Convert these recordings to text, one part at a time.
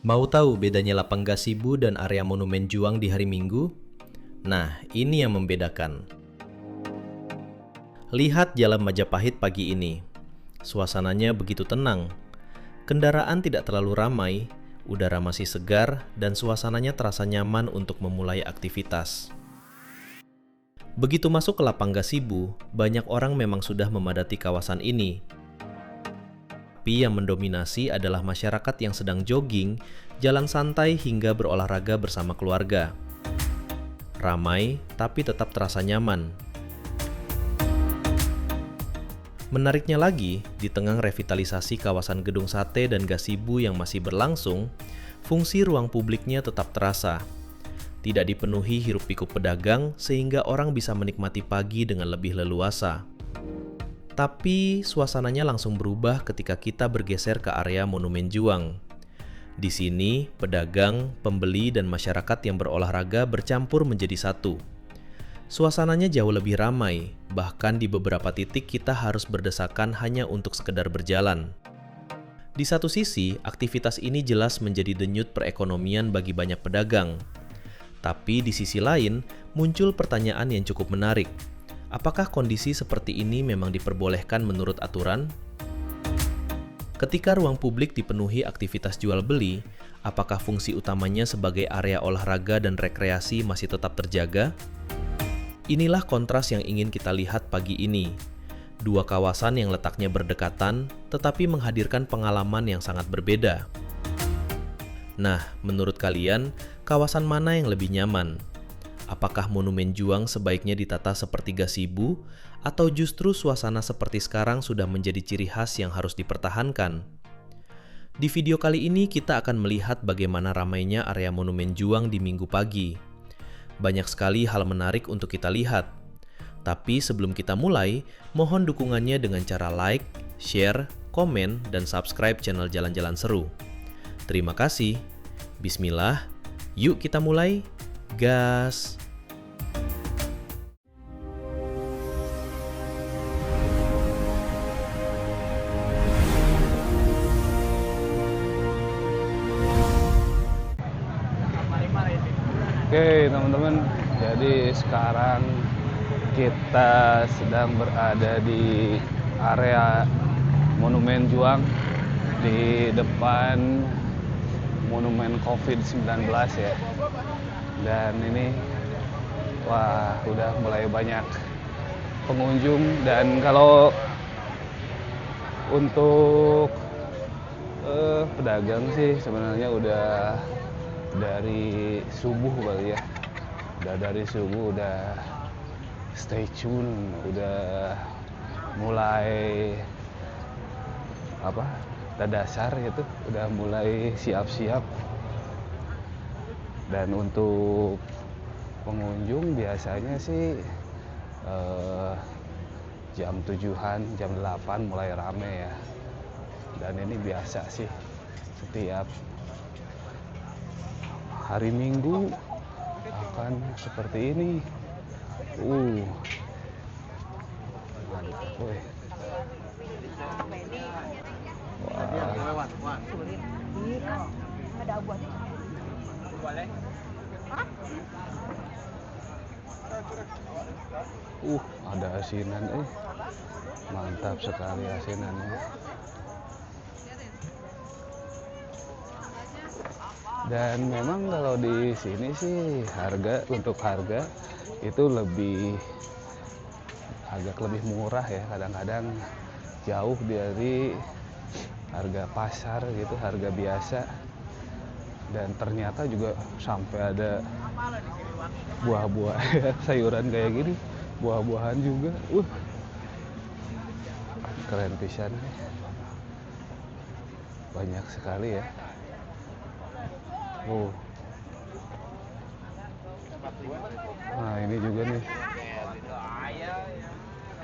Mau tahu bedanya lapang gazebo dan area Monumen Juang di hari Minggu? Nah, ini yang membedakan. Lihat Jalan Majapahit pagi ini. Suasananya begitu tenang. Kendaraan tidak terlalu ramai, udara masih segar, dan suasananya terasa nyaman untuk memulai aktivitas. Begitu masuk ke lapang gazebo, banyak orang memang sudah memadati kawasan ini. Tapi yang mendominasi adalah masyarakat yang sedang jogging, jalan santai hingga berolahraga bersama keluarga. Ramai, tapi tetap terasa nyaman. Menariknya lagi, di tengah revitalisasi kawasan gedung sate dan gazebo yang masih berlangsung, fungsi ruang publiknya tetap terasa. Tidak dipenuhi hiruk-pikuk pedagang sehingga orang bisa menikmati pagi dengan lebih leluasa. Tapi suasananya langsung berubah ketika kita bergeser ke area Monumen Juang. Di sini, pedagang, pembeli, dan masyarakat yang berolahraga bercampur menjadi satu. Suasananya jauh lebih ramai, bahkan di beberapa titik kita harus berdesakan hanya untuk sekedar berjalan. Di satu sisi, aktivitas ini jelas menjadi denyut perekonomian bagi banyak pedagang. Tapi di sisi lain, muncul pertanyaan yang cukup menarik. Apakah kondisi seperti ini memang diperbolehkan menurut aturan? Ketika ruang publik dipenuhi aktivitas jual beli, apakah fungsi utamanya sebagai area olahraga dan rekreasi masih tetap terjaga? Inilah kontras yang ingin kita lihat pagi ini. Dua kawasan yang letaknya berdekatan, tetapi menghadirkan pengalaman yang sangat berbeda. Nah, menurut kalian, kawasan mana yang lebih nyaman? Apakah Monumen Juang sebaiknya ditata seperti gazebo, atau justru suasana seperti sekarang sudah menjadi ciri khas yang harus dipertahankan? Di video kali ini kita akan melihat bagaimana ramainya area Monumen Juang di Minggu pagi. Banyak sekali hal menarik untuk kita lihat. Tapi sebelum kita mulai, mohon dukungannya dengan cara like, share, komen, dan subscribe channel Jalan-Jalan Seru. Terima kasih. Bismillah, yuk kita mulai. Gas. Oke teman-teman, jadi sekarang kita sedang berada di area Monumen Juang di depan Monumen COVID-19 ya. Dan ini wah udah mulai banyak pengunjung, dan kalau untuk pedagang sih sebenarnya udah dari subuh kali ya. Udah dari subuh udah stay tune, udah mulai dasar gitu, udah mulai siap-siap. Dan untuk pengunjung biasanya sih jam 7-an, jam 8 mulai rame ya. Dan ini biasa sih setiap hari Minggu akan seperti ini. Mantap weh. Ada asinan mantap sekali asinannya. Dan memang kalau di sini sih untuk harga itu agak lebih murah ya, kadang-kadang jauh dari harga pasar gitu, harga biasa. Dan ternyata juga sampai ada buah-buah sayuran kayak gini, buah-buahan juga. Keren pisan. Banyak sekali ya. Nah ini juga nih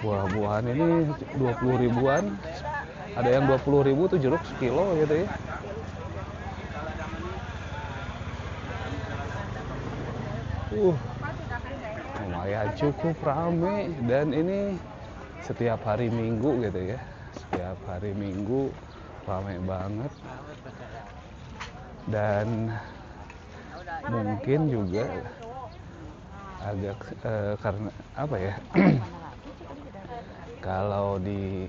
buah-buahan ini 20 ribuan, ada yang 20 ribu tuh jeruk sekilo gitu ya. Lumayan cukup rame, dan ini setiap hari Minggu gitu ya, setiap hari Minggu rame banget. Dan mungkin juga agak karena apa ya, kalau di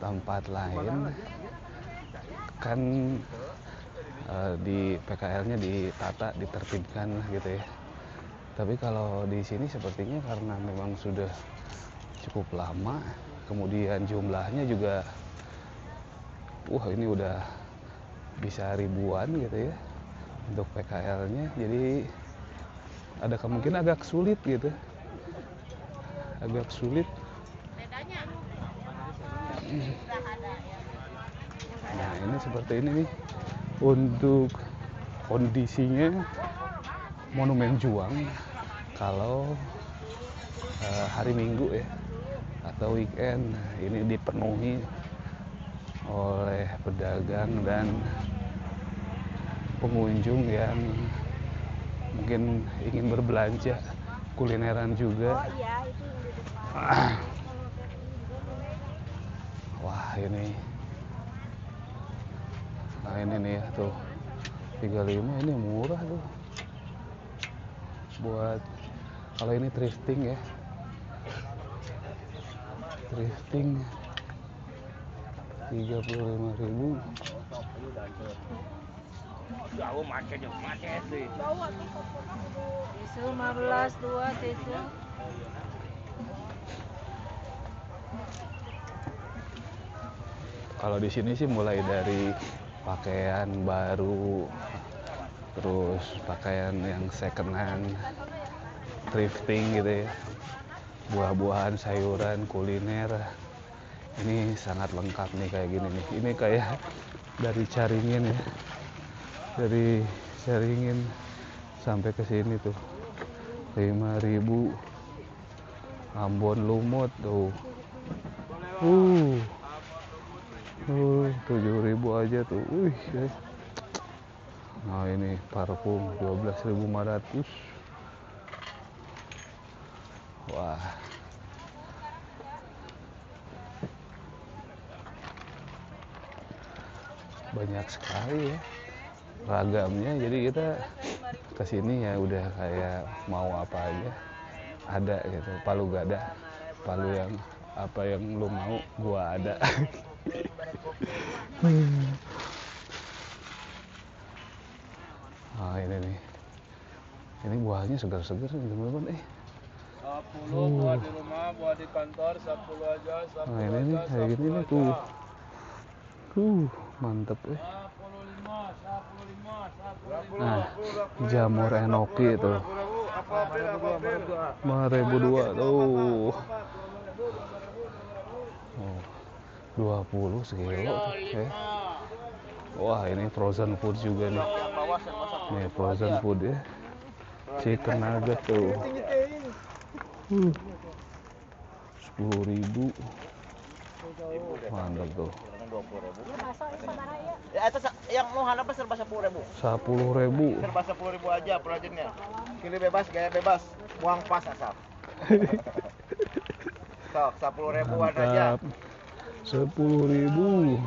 tempat lain kan di PKL-nya ditata, ditertibkan gitu ya. Tapi kalau di sini sepertinya karena memang sudah cukup lama, kemudian jumlahnya juga, ini udah bisa ribuan gitu ya untuk PKL-nya. Jadi ada kemungkinan agak sulit gitu, agak sulit. Nah ini seperti ini nih untuk kondisinya Monumen Juang kalau hari Minggu ya atau weekend. Ini dipenuhi oleh pedagang dan pengunjung yang mungkin ingin berbelanja, kulineran juga. Wah ini, nah ini nih ya tuh 35 ini murah tuh buat kalau ini thrifting ya, thrifting 35.000. Jauh macet sih. Tisu 15 2 tisu. Kalau di sini sih mulai dari pakaian baru, terus pakaian yang second hand, thrifting gitu ya, buah-buahan, sayuran, kuliner. Ini sangat lengkap nih kayak gini nih. Ini kayak dari Caringin ya, dari Caringin sampai ke sini tuh 5.000. Ambon Lumut tuh 7.000 aja tuh. Nah ini parfum 12.500. Wah, banyak sekali ya ragamnya. Jadi kita kesini ya udah kayak mau apa aja ada gitu. Palu gada, palu yang apa yang lu mau gua ada. Nah ini nih, ini buahnya segar-segar nih teman-teman. 10 buat di rumah, buat di kantor 10 aja, 10 Nah ini nih aja, kayak gini nih tuh, mantep ya. 15. Nah jamur enoki tuh 5.002 tuh. 20 sekilo tuh ya. Wah ini frozen food juga nih. Nih frozen food ya. Chicken nugget tuh 10.000. Mantap tuh. Ya itu yang mau handap serba 10.000. 10.000. Serba 10.000 aja projectnya. Pilih bebas, gaya bebas, buang pas asal. Sok 10.000-an aja. 10.000.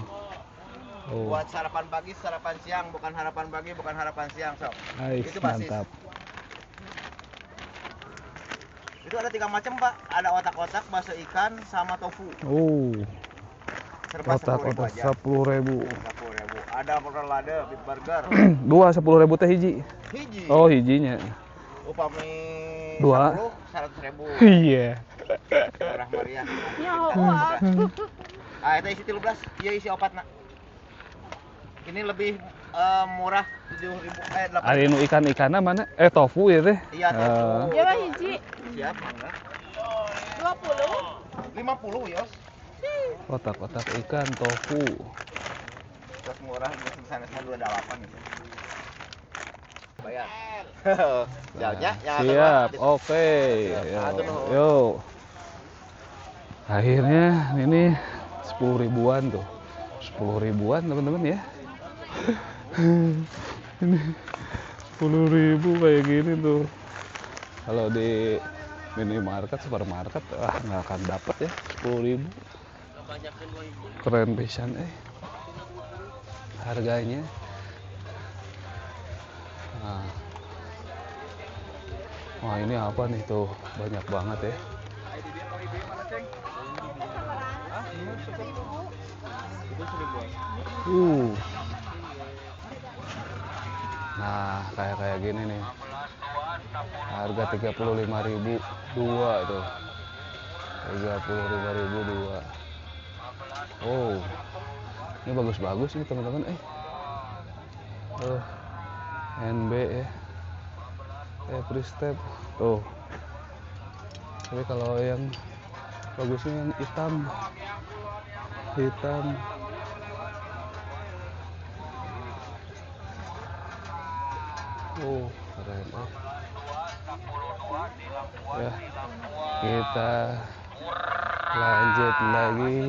Buat sarapan pagi, sarapan siang, bukan harapan pagi, bukan harapan siang, sok. Itu basis. Mantap. Itu ada 3 macam, Pak. Ada otak-otak, bakso ikan, sama tofu. Serba 10.000 Otak-otak aja. 10.000. 10.000. Ada rolade, beef burger. Dua 10.000 teh hiji. Hiji. Oh hijinya. Upami Dua. 10 100.000. Iya. Murah meriah. Nyawa. Itu isi 13, iya isi opatna. Ini lebih murah 7.000 8. Ari nu ikan-ikanna mana? Tofu ya teh. Iya tofu. Ya mah hiji. Siap, mangga. 20. 50 yos. Otak-otak ikan tofu. Terus murah di sana semua 28 gitu. Bayar. Jauhnya yang Siap, oke. Yuk. Akhirnya ini 10.000-an tuh. 10.000-an teman-teman ya. Ini 10.000 kayak gini tuh. Kalau di minimarket, supermarket, nggak akan dapat ya 10.000. Keren pisan harganya. Nah. Wah, ini apa nih tuh? Banyak banget ya. Nah, kayak gini nih. Harga 35.000 dua tuh. 35.000 dua. Oh. Ini bagus-bagus nih teman-teman. NB ya. Every step. Tuh. Tapi kalau yang bagusnya yang hitam. Oh, keren. Ya, kita lanjut lagi.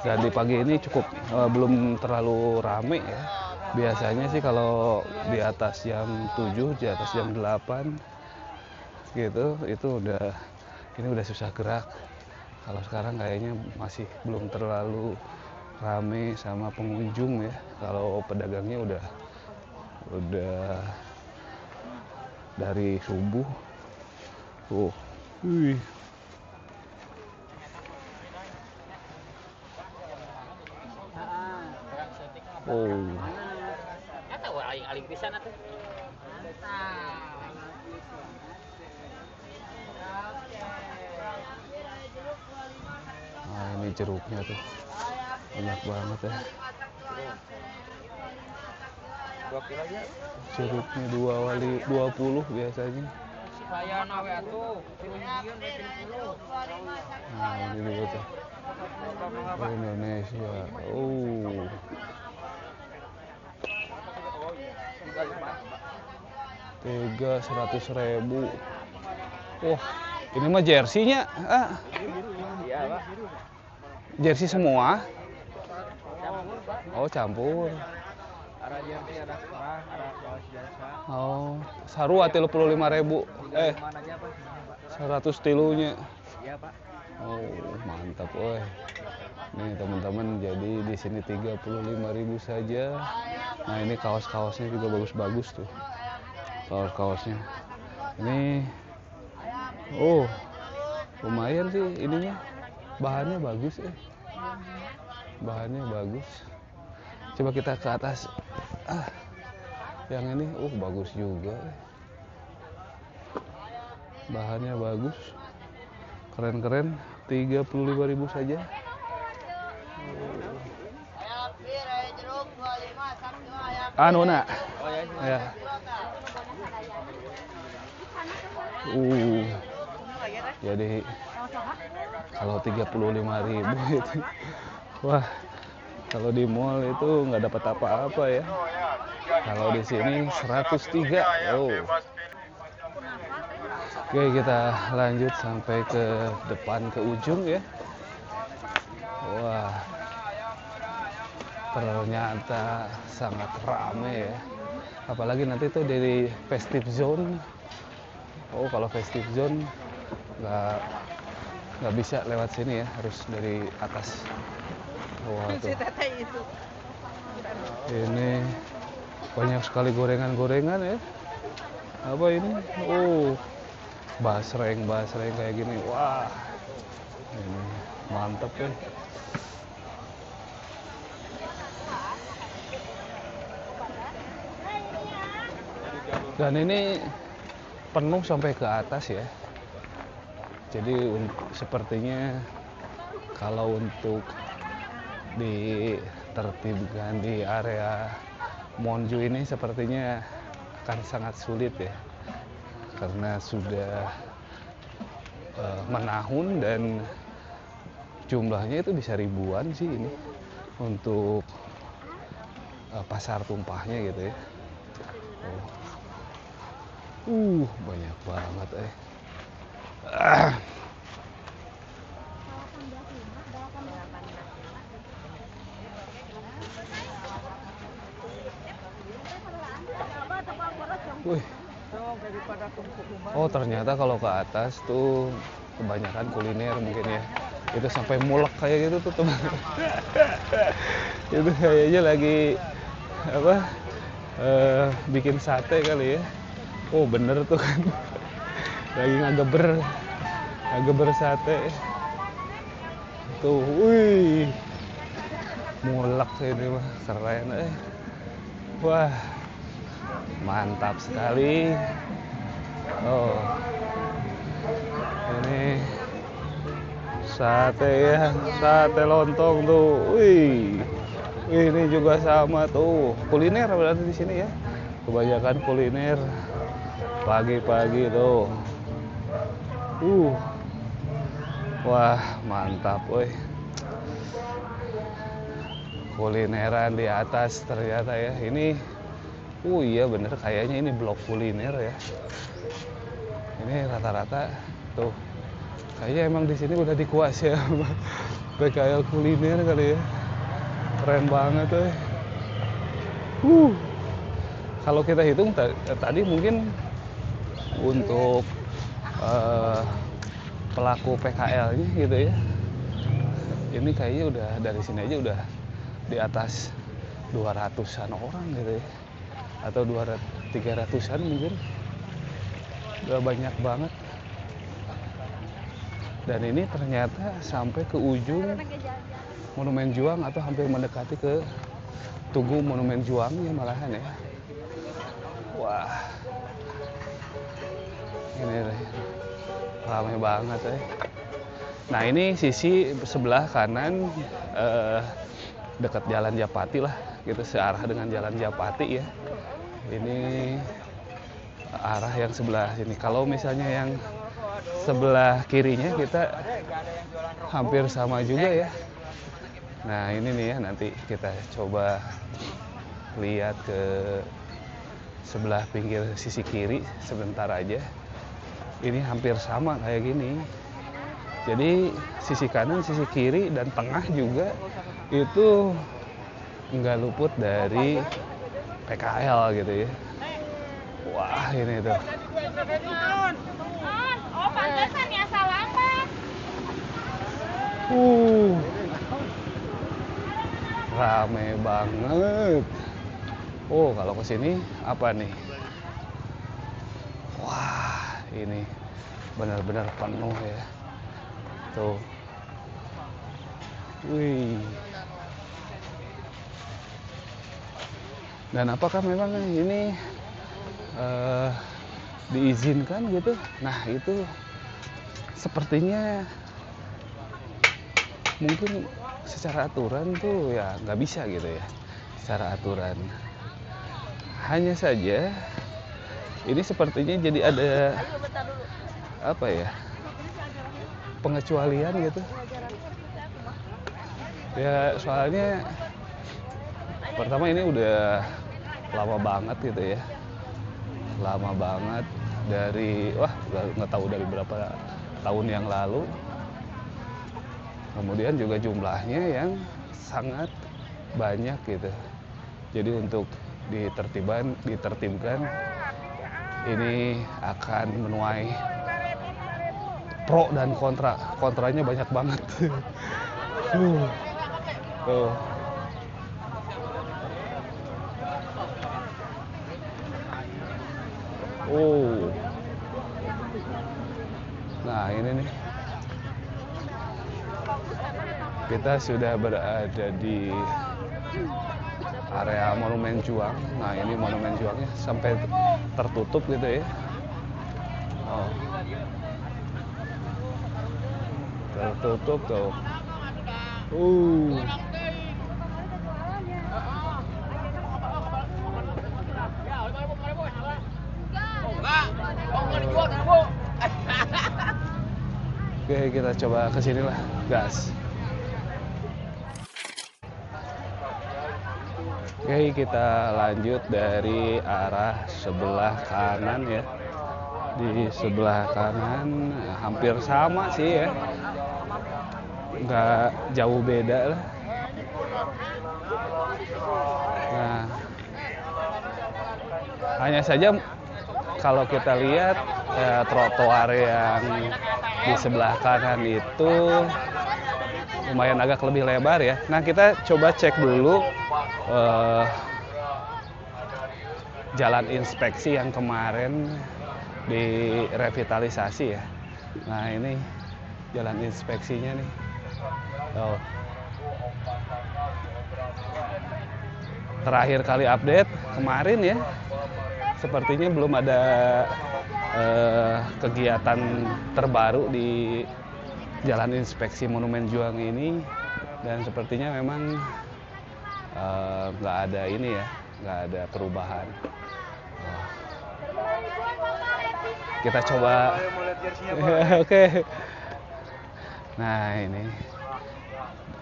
Dan di pagi ini cukup belum terlalu rame ya. Biasanya sih kalau di atas jam 7, di atas jam 8 gitu, itu ini udah susah gerak. Kalau sekarang kayaknya masih belum terlalu rame sama pengunjung ya. Kalau pedagangnya udah dari subuh. Wih. Nah, ini jeruknya tuh banyak banget ya. Jeruknya 20 biasanya. Nah, ini juga tuh. Indonesia. Oh. Tiga 100.000. Wah, ini mah jersey-nya. Jersey semua. Oh, campur. Ada jersey, ada kerah, ada kaos biasa. Oh, sarua 35.000. 100 tilunya. Iya, Pak. Oh, mantap, woi. Nih teman-teman, jadi di sini 35.000 saja. Nah, ini kaos-kaosnya juga bagus-bagus tuh. Kaos-kaosnya. Ini lumayan sih ininya. Bahannya bagus ya. Bahannya bagus. Coba kita ke atas. Yang ini bagus juga. Bahannya bagus. Keren-keren. 35.000 saja. Nak. Ya. Jadi kalau 35.000 itu, wah, kalau di mall itu nggak dapat apa-apa ya. Kalau di sini 103. Oke, kita lanjut sampai ke depan, ke ujung ya. Wah, ternyata sangat ramai ya. Apalagi nanti tuh dari festive zone. Kalau festive zone nggak bisa lewat sini ya, harus dari atas. Wah, tuh. Ini banyak sekali gorengan-gorengan ya. Apa ini? Basreng kayak gini. Wah, ini mantap ya. Dan ini penuh sampai ke atas ya. Jadi sepertinya kalau untuk ditertibkan di area Monju ini sepertinya akan sangat sulit ya. Karena sudah menahun dan jumlahnya itu bisa ribuan sih ini untuk pasar tumpahnya gitu ya. Banyak banget Ternyata kalau ke atas tuh kebanyakan kuliner mungkin ya. Itu sampai mulek kayak gitu tuh teman. Itu kayaknya lagi bikin sate kali ya. Oh bener tuh kan. Lagi ngageber sate. Tuh, wih. Mulek ini mah, keren Wah, mantap sekali. Oh, ini sate ya, sate lontong tuh. Wih, ini juga sama tuh. Kuliner berarti di sini ya. Kebanyakan kuliner pagi-pagi tuh. Wah, mantap, woi. Kulineran di atas ternyata ya. Ini iya bener kayaknya ini blok kuliner ya. Ini rata-rata tuh. Kayaknya emang di sini udah dikuasai sama PKL kuliner kali ya. Keren banget tuh. Kalau kita hitung tadi mungkin untuk pelaku PKL-nya gitu ya. Ini kayaknya udah dari sini aja udah di atas 200-an orang gitu ya. Atau 300-an mungkin. Udah banyak banget. Dan ini ternyata sampai ke ujung Monumen Juang atau hampir mendekati ke Tugu Monumen Juang ya malahan ya. Wah. Ini ramai banget ya. Nah ini sisi sebelah kanan dekat Jalan Japati lah, gitu searah dengan Jalan Japati ya. Ini arah yang sebelah sini. Kalau misalnya yang sebelah kirinya kita hampir sama juga ya. Nah ini nih ya, nanti kita coba lihat ke sebelah pinggir sisi kiri sebentar aja. Ini hampir sama kayak gini. Jadi sisi kanan, sisi kiri, dan tengah juga itu nggak luput dari PKL gitu ya. Wah ini tuh. Oh pantesan ya salah mas. Rame banget. Oh kalau kesini apa nih? Wah ini benar-benar penuh ya. Tuh. Wih. Dan apakah memang ini diizinkan gitu? Nah itu sepertinya mungkin secara aturan tuh ya nggak bisa gitu ya. Secara aturan. Hanya saja ini sepertinya jadi ada apa ya? Pengecualian gitu. Ya soalnya pertama ini udah lama banget gitu ya. Lama banget dari nggak tahu dari berapa tahun yang lalu. Kemudian juga jumlahnya yang sangat banyak gitu. Jadi untuk ditertibkan ini akan menuai pro dan kontra. Kontranya banyak banget. Tuh. Nah ini nih. Kita sudah berada di area Monumen Juang. Nah ini Monumen Juangnya sampai tertutup gitu ya. Oh. Tertutup tuh. Oke kita coba kesini lah, gas. Oke kita lanjut dari arah sebelah kanan ya. Di sebelah kanan hampir sama sih ya. Nggak jauh beda lah. Nah, hanya saja kalau kita lihat trotoar yang di sebelah kanan itu lumayan agak lebih lebar ya. Nah kita coba cek dulu jalan inspeksi yang kemarin direvitalisasi ya. Nah ini jalan inspeksinya nih. Oh. Terakhir kali update kemarin ya, sepertinya belum ada kegiatan terbaru di jalan inspeksi Monumen Juang ini, dan sepertinya memang nggak ada ini ya, nggak ada perubahan. Kita coba. Oke. Nah ini,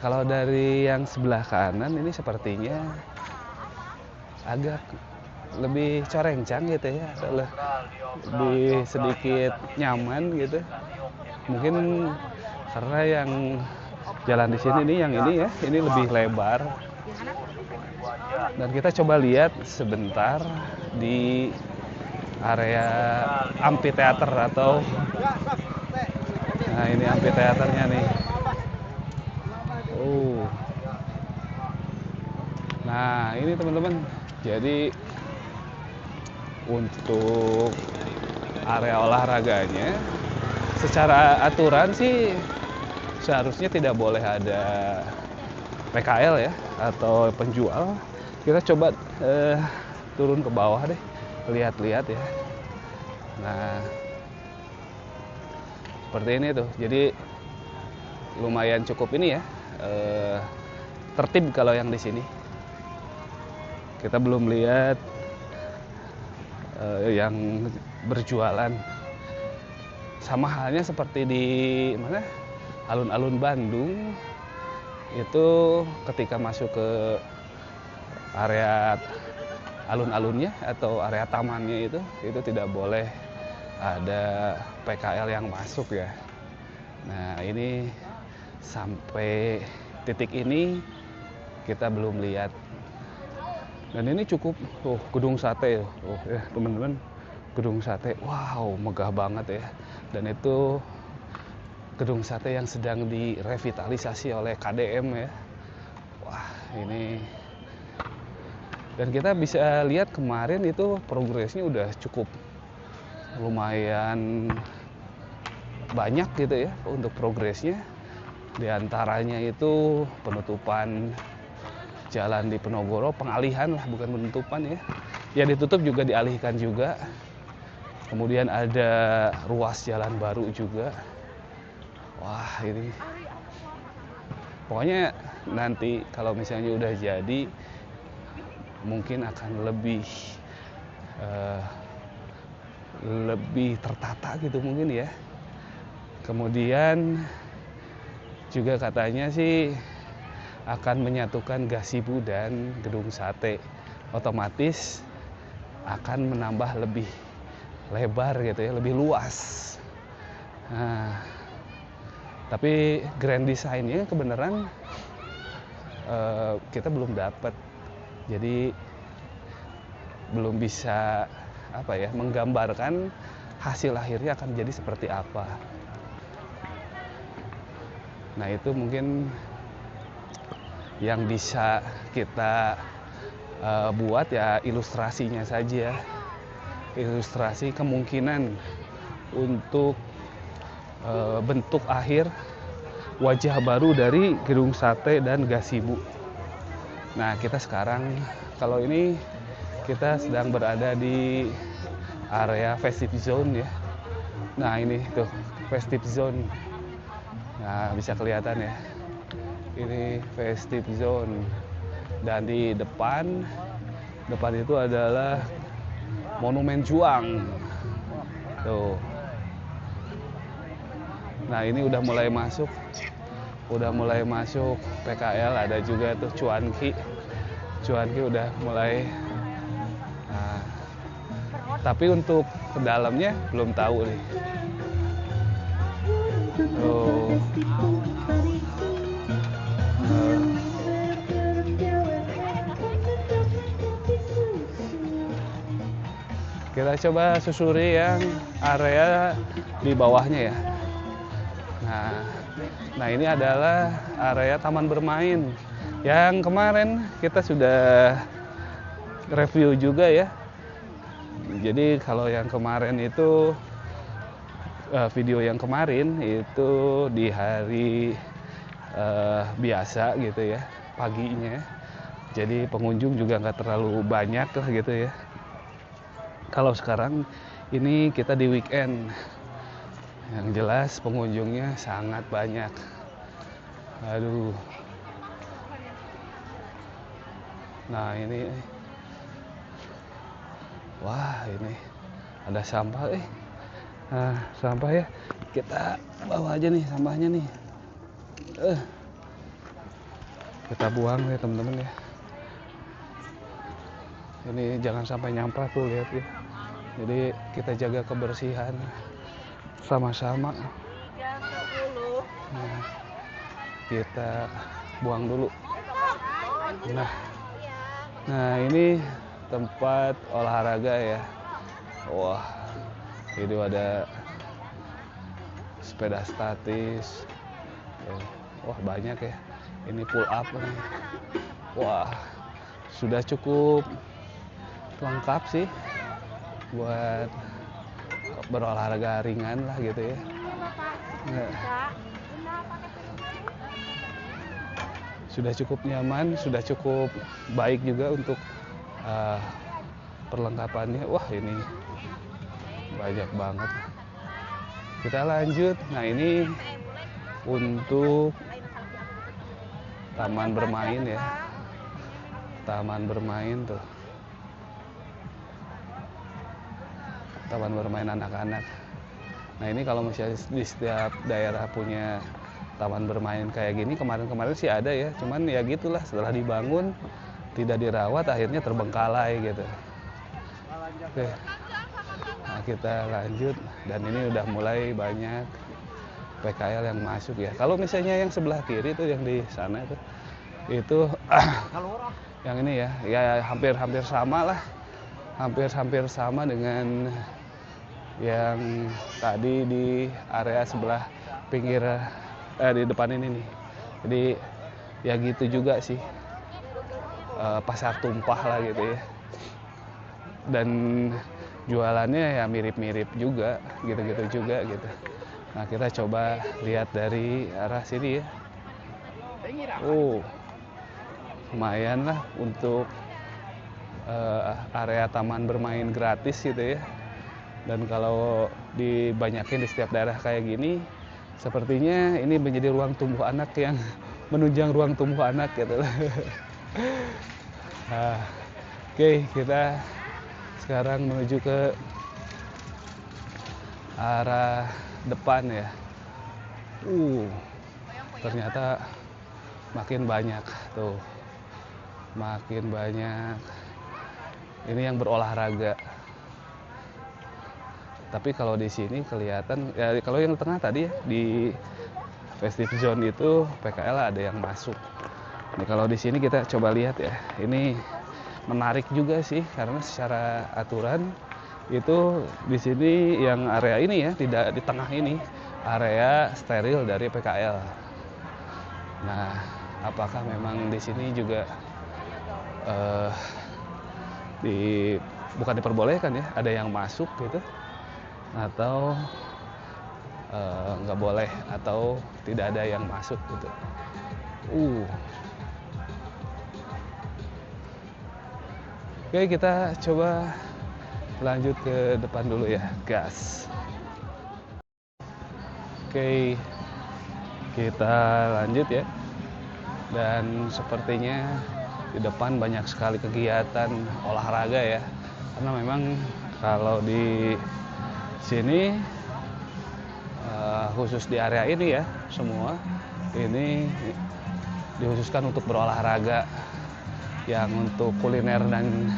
kalau dari yang sebelah kanan ini sepertinya agak lebih corengcang gitu ya, lebih sedikit nyaman gitu. Mungkin karena yang jalan di sini nih, yang ini ya, ini lebih lebar. Dan kita coba lihat sebentar di area amphitheater atau, nah ini amphitheaternya nih. Oh, nah ini teman-teman, jadi untuk area olahraganya secara aturan sih seharusnya tidak boleh ada PKL ya atau penjual. Kita coba turun ke bawah deh, lihat-lihat ya. Nah seperti ini tuh, jadi lumayan cukup ini ya, tertib kalau yang di sini. Kita belum lihat yang berjualan. Sama halnya seperti di mana, alun-alun Bandung itu, ketika masuk ke area alun-alunnya atau area tamannya itu tidak boleh ada PKL yang masuk ya. Nah ini sampai titik ini kita belum lihat. Dan ini cukup, gedung sate, ya teman-teman, gedung sate, wow megah banget ya. Dan itu gedung sate yang sedang direvitalisasi oleh KDM ya. Wah ini, dan kita bisa lihat kemarin itu progresnya udah cukup lumayan banyak gitu ya untuk progresnya. Di antaranya itu penutupan jalan di Penogoro, pengalihan lah, bukan penutupan ya. Ya ditutup juga, dialihkan juga. Kemudian ada ruas jalan baru juga. Wah ini, pokoknya nanti kalau misalnya udah jadi, mungkin akan lebih tertata gitu mungkin ya. Kemudian juga katanya sih akan menyatukan gazebo dan gedung sate, otomatis akan menambah lebih lebar gitu ya, lebih luas. Nah, tapi grand design-nya kebenaran kita belum dapat, jadi belum bisa menggambarkan hasil akhirnya akan jadi seperti apa. Nah itu mungkin yang bisa kita buat ya ilustrasinya saja, ilustrasi kemungkinan untuk bentuk akhir wajah baru dari gedung sate dan gazebo. Nah kita sekarang, kalau ini kita sedang berada di area festive zone ya. Nah ini tuh festive zone, nah bisa kelihatan ya. Ini festive zone, dan di depan itu adalah Monumen Juang tuh. Nah ini udah mulai masuk PKL, ada juga tuh cuanki udah mulai. Nah, tapi untuk ke dalamnya belum tahu nih. Tuh. Kita coba susuri yang area di bawahnya ya. Nah ini adalah area taman bermain yang kemarin kita sudah review juga ya. Jadi kalau yang kemarin itu video yang kemarin itu di hari biasa gitu ya, paginya. Jadi pengunjung juga nggak terlalu banyak lah gitu ya. Kalau sekarang ini kita di weekend, yang jelas pengunjungnya sangat banyak. Aduh. Nah ini, wah ini ada sampah. Nah sampah ya, kita bawa aja nih sampahnya nih. Kita buang ya teman-teman ya. Ini jangan sampai nyampah tuh, lihat ya. Jadi kita jaga kebersihan sama-sama. Nah, kita buang dulu. Nah ini tempat olahraga ya. Wah, itu ada sepeda statis. Wah banyak ya. Ini pull up nih. Wah, sudah cukup lengkap sih buat berolahraga ringan lah gitu ya. Sudah cukup nyaman, sudah cukup baik juga untuk perlengkapannya. Wah ini banyak banget. Kita lanjut. Nah ini untuk taman bermain ya. Taman bermain tuh. Taman bermain anak-anak. Nah ini kalau misalnya di setiap daerah punya taman bermain kayak gini, kemarin-kemarin sih ada ya, cuman ya gitulah, setelah dibangun tidak dirawat akhirnya terbengkalai gitu. Oke, nah kita lanjut, dan ini udah mulai banyak PKL yang masuk ya. Kalau misalnya yang sebelah kiri tuh yang di sana itu yang ini ya hampir sama lah, hampir sama dengan yang tadi di area sebelah pinggir di depan ini nih. Jadi ya gitu juga sih, pasar tumpah lah gitu ya. Dan jualannya ya mirip-mirip juga, gitu-gitu juga gitu. Nah kita coba lihat dari arah sini ya. Lumayan lah untuk area taman bermain gratis gitu ya. Dan kalau dibanyakin di setiap daerah kayak gini, sepertinya ini menjadi ruang tumbuh anak yang menunjang ruang tumbuh anak gitu. Oke, kita sekarang menuju ke arah depan ya. Ternyata makin banyak tuh, makin banyak ini yang berolahraga. Tapi kalau di sini kelihatan ya, kalau yang tengah tadi ya, di festive zone itu PKL ada yang masuk. Ini kalau di sini kita coba lihat ya, ini menarik juga sih karena secara aturan itu di sini yang area ini ya, tidak di tengah ini area steril dari PKL. Nah, apakah memang di sini juga bukan diperbolehkan ya, ada yang masuk gitu, atau nggak boleh, atau tidak ada yang masuk gitu. Oke, kita coba lanjut ke depan dulu ya, gas. Oke, kita lanjut ya. Dan sepertinya di depan banyak sekali kegiatan olahraga ya, karena memang kalau di sini khusus di area ini ya, semua ini dikhususkan untuk berolahraga. Yang untuk kuliner dan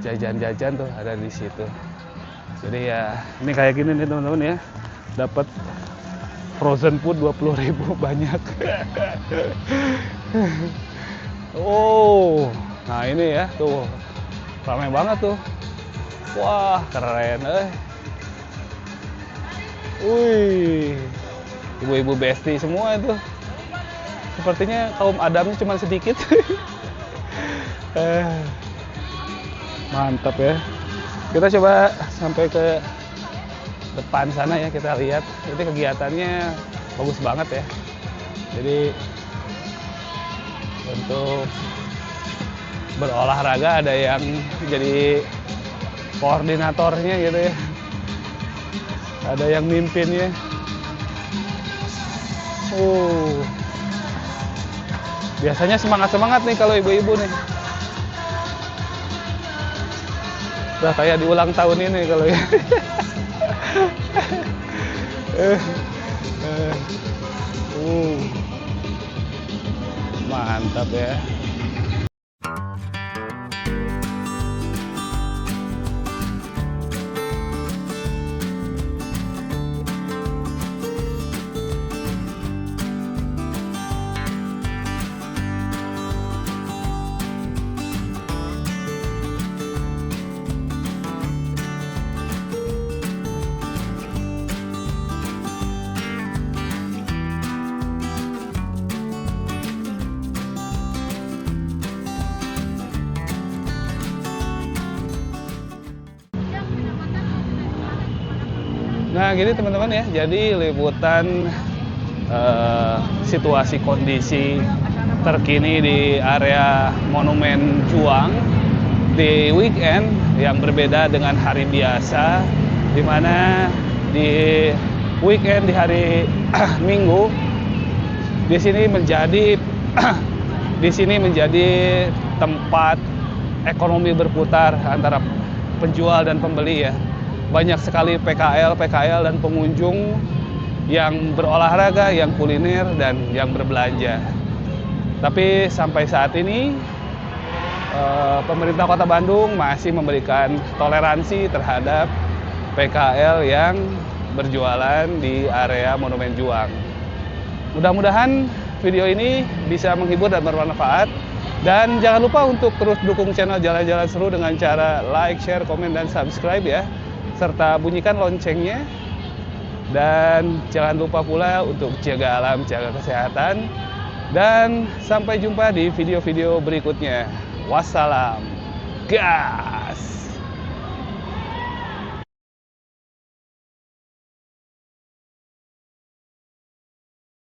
jajan-jajan tuh ada di situ. Jadi ya ini kayak gini nih teman-teman ya, dapat frozen food 20.000 banyak. Nah ini ya tuh ramai banget tuh. Wah keren Wih, ibu-ibu besti semua itu. Sepertinya kaum Adamnya cuma sedikit. Mantap ya. Kita coba sampai ke depan sana ya, kita lihat. Itu kegiatannya bagus banget ya. Jadi untuk berolahraga ada yang jadi koordinatornya gitu ya. Ada yang mimpinnya. Biasanya semangat-semangat nih kalau ibu-ibu nih. Udah kayak di ulang tahun ini kalau ya. Mantap ya. Nah gini teman-teman ya, jadi liputan situasi kondisi terkini di area Monumen Juang di weekend yang berbeda dengan hari biasa, di mana di weekend di hari Minggu di sini menjadi tempat ekonomi berputar antara penjual dan pembeli ya. Banyak sekali PKL dan pengunjung yang berolahraga, yang kuliner, dan yang berbelanja. Tapi sampai saat ini pemerintah Kota Bandung masih memberikan toleransi terhadap PKL yang berjualan di area Monumen Juang. Mudah-mudahan video ini bisa menghibur dan bermanfaat. Dan jangan lupa untuk terus dukung channel Jalan-Jalan Seru dengan cara like, share, komen, dan subscribe ya. Serta bunyikan loncengnya. Dan jangan lupa pula untuk jaga alam, jaga kesehatan. Dan sampai jumpa di video-video berikutnya. Wassalam. Gas!